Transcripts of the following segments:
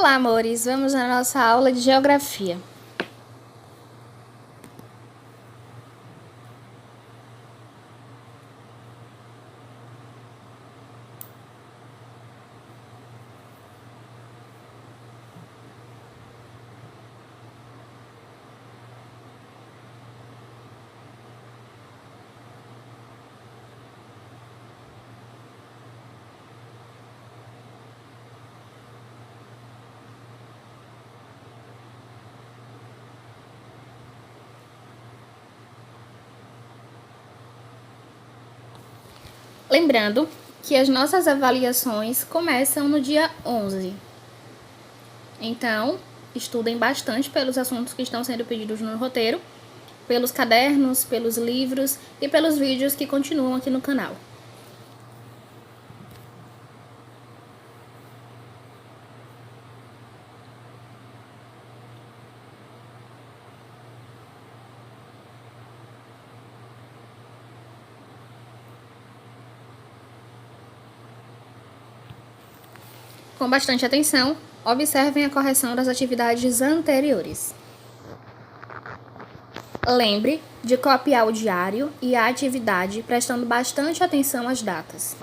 Olá, amores! Vamos na nossa aula de geografia. Lembrando que as nossas avaliações começam no dia 11. Então, estudem bastante pelos assuntos que estão sendo pedidos no roteiro, pelos cadernos, pelos livros e pelos vídeos que continuam aqui no canal. Com bastante atenção, observem a correção das atividades anteriores. Lembre de copiar o diário e a atividade, prestando bastante atenção às datas.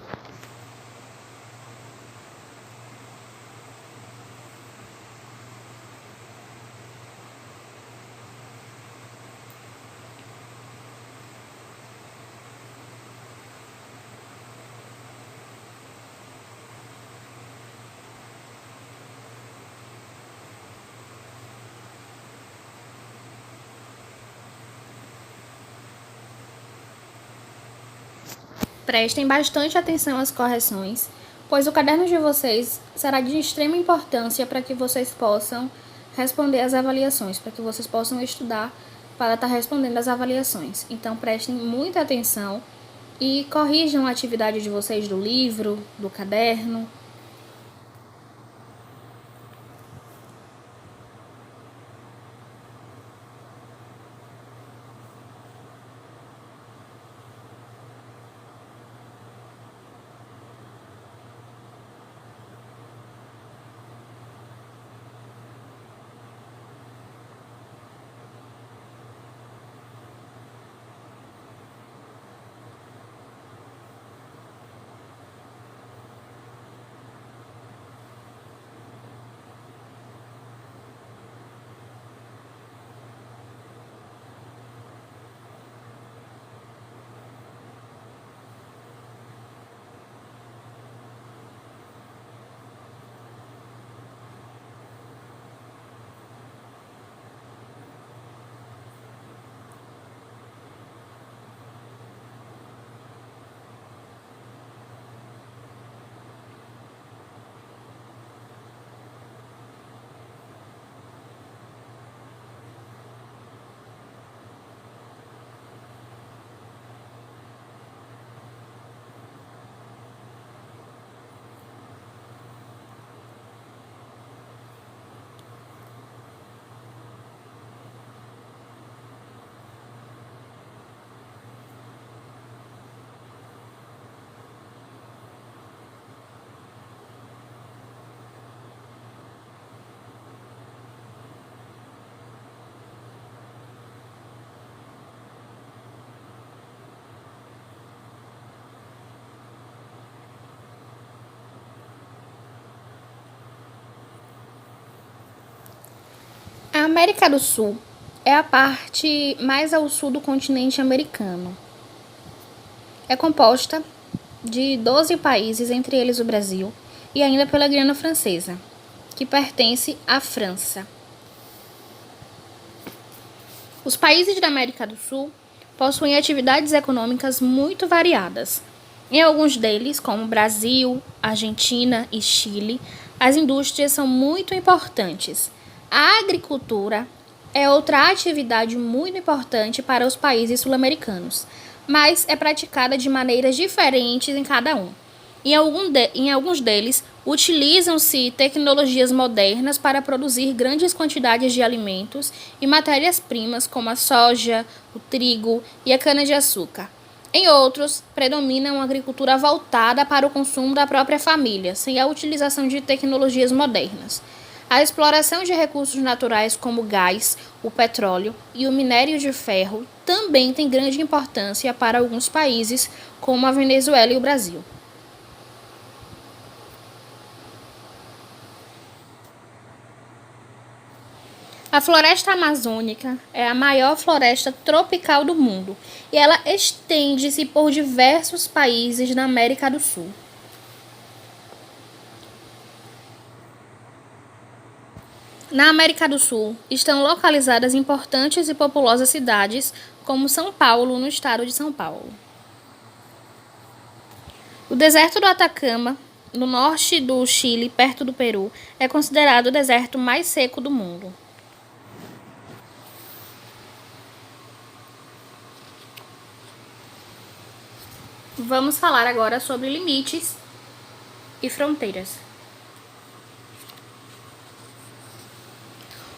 Prestem bastante atenção às correções, pois o caderno de vocês será de extrema importância para que vocês possam responder às avaliações, para que vocês possam estudar para estar respondendo às avaliações. Então, prestem muita atenção e corrijam a atividade de vocês do livro, do caderno. A América do Sul é a parte mais ao sul do continente americano. É composta de 12 países, entre eles o Brasil, e ainda pela Guiana Francesa, que pertence à França. Os países da América do Sul possuem atividades econômicas muito variadas. Em alguns deles, como Brasil, Argentina e Chile, as indústrias são muito importantes. A agricultura é outra atividade muito importante para os países sul-americanos, mas é praticada de maneiras diferentes em cada um. Em alguns deles, utilizam-se tecnologias modernas para produzir grandes quantidades de alimentos e matérias-primas como a soja, o trigo e a cana-de-açúcar. Em outros, predomina uma agricultura voltada para o consumo da própria família, sem a utilização de tecnologias modernas. A exploração de recursos naturais como o gás, o petróleo e o minério de ferro também tem grande importância para alguns países, como a Venezuela e o Brasil. A floresta amazônica é a maior floresta tropical do mundo e ela estende-se por diversos países na América do Sul. Na América do Sul estão localizadas importantes e populosas cidades, como São Paulo, no estado de São Paulo. O deserto do Atacama, no norte do Chile, perto do Peru, é considerado o deserto mais seco do mundo. Vamos falar agora sobre limites e fronteiras.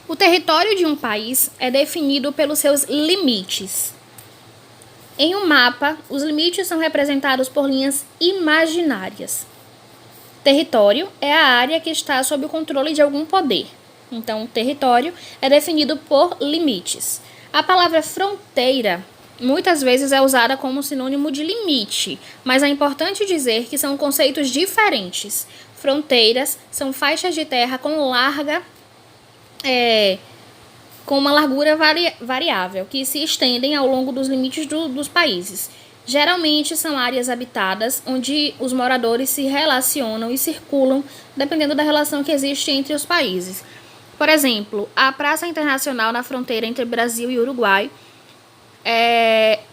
O território de um país é definido pelos seus limites. Em um mapa, os limites são representados por linhas imaginárias. Território é a área que está sob o controle de algum poder. Então, o território é definido por limites. A palavra fronteira muitas vezes é usada como sinônimo de limite, mas é importante dizer que são conceitos diferentes. Fronteiras são faixas de terra com uma largura variável, que se estendem ao longo dos limites dos países. Geralmente são áreas habitadas, onde os moradores se relacionam e circulam, dependendo da relação que existe entre os países. Por exemplo, a Praça Internacional na fronteira entre Brasil e Uruguai,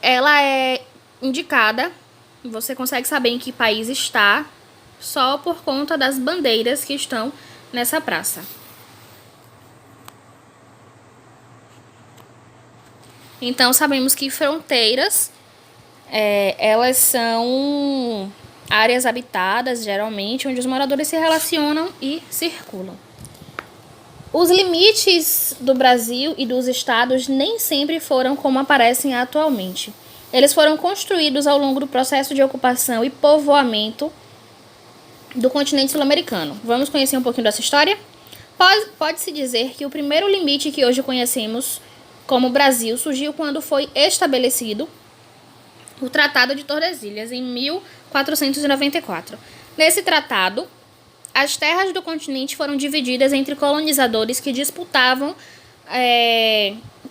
ela é indicada, você consegue saber em que país está, só por conta das bandeiras que estão nessa praça. Então, sabemos que fronteiras, elas são áreas habitadas, geralmente, onde os moradores se relacionam e circulam. Os limites do Brasil e dos estados nem sempre foram como aparecem atualmente. Eles foram construídos ao longo do processo de ocupação e povoamento do continente sul-americano. Vamos conhecer um pouquinho dessa história? Pode-se dizer que o primeiro limite que hoje conhecemos como Brasil surgiu quando foi estabelecido o Tratado de Tordesilhas, em 1494. Nesse tratado, as terras do continente foram divididas entre colonizadores que disputavam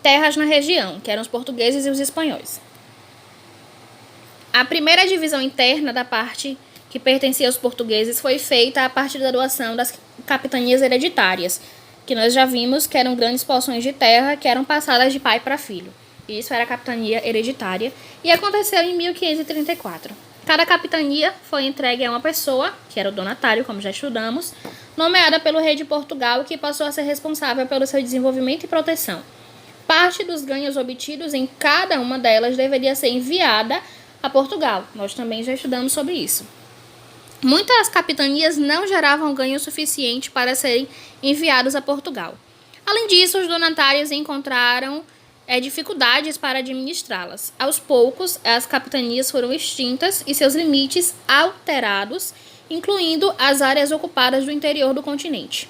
terras na região, que eram os portugueses e os espanhóis. A primeira divisão interna da parte que pertencia aos portugueses foi feita a partir da doação das capitanias hereditárias, que nós já vimos que eram grandes porções de terra que eram passadas de pai para filho. Isso era a capitania hereditária e aconteceu em 1534. Cada capitania foi entregue a uma pessoa, que era o donatário, como já estudamos, nomeada pelo rei de Portugal, que passou a ser responsável pelo seu desenvolvimento e proteção. Parte dos ganhos obtidos em cada uma delas deveria ser enviada a Portugal. Nós também já estudamos sobre isso. Muitas capitanias não geravam ganho suficiente para serem enviados a Portugal. Além disso, os donatários encontraram dificuldades para administrá-las. Aos poucos, as capitanias foram extintas e seus limites alterados, incluindo as áreas ocupadas do interior do continente.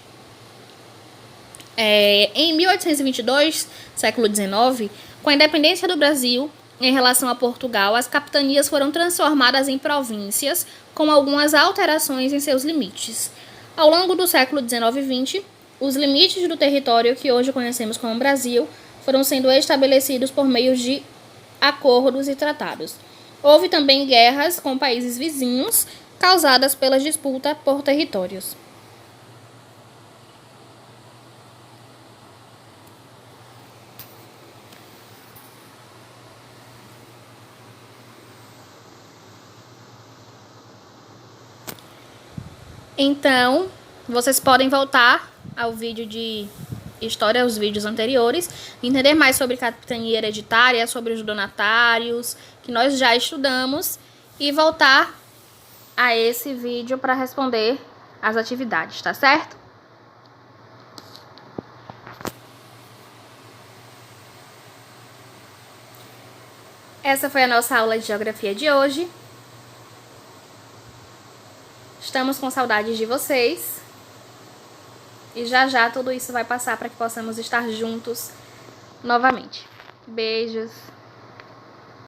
Em 1822, século XIX, com a independência do Brasil em relação a Portugal, as capitanias foram transformadas em províncias, com algumas alterações em seus limites. Ao longo do século XIX e XX, os limites do território que hoje conhecemos como Brasil foram sendo estabelecidos por meio de acordos e tratados. Houve também guerras com países vizinhos, causadas pela disputa por territórios. Então, vocês podem voltar ao vídeo de história, aos vídeos anteriores, entender mais sobre capitania hereditária, sobre os donatários, que nós já estudamos, e voltar a esse vídeo para responder as atividades, tá certo? Essa foi a nossa aula de geografia de hoje. Estamos com saudades de vocês. E já já tudo isso vai passar para que possamos estar juntos novamente. Beijos!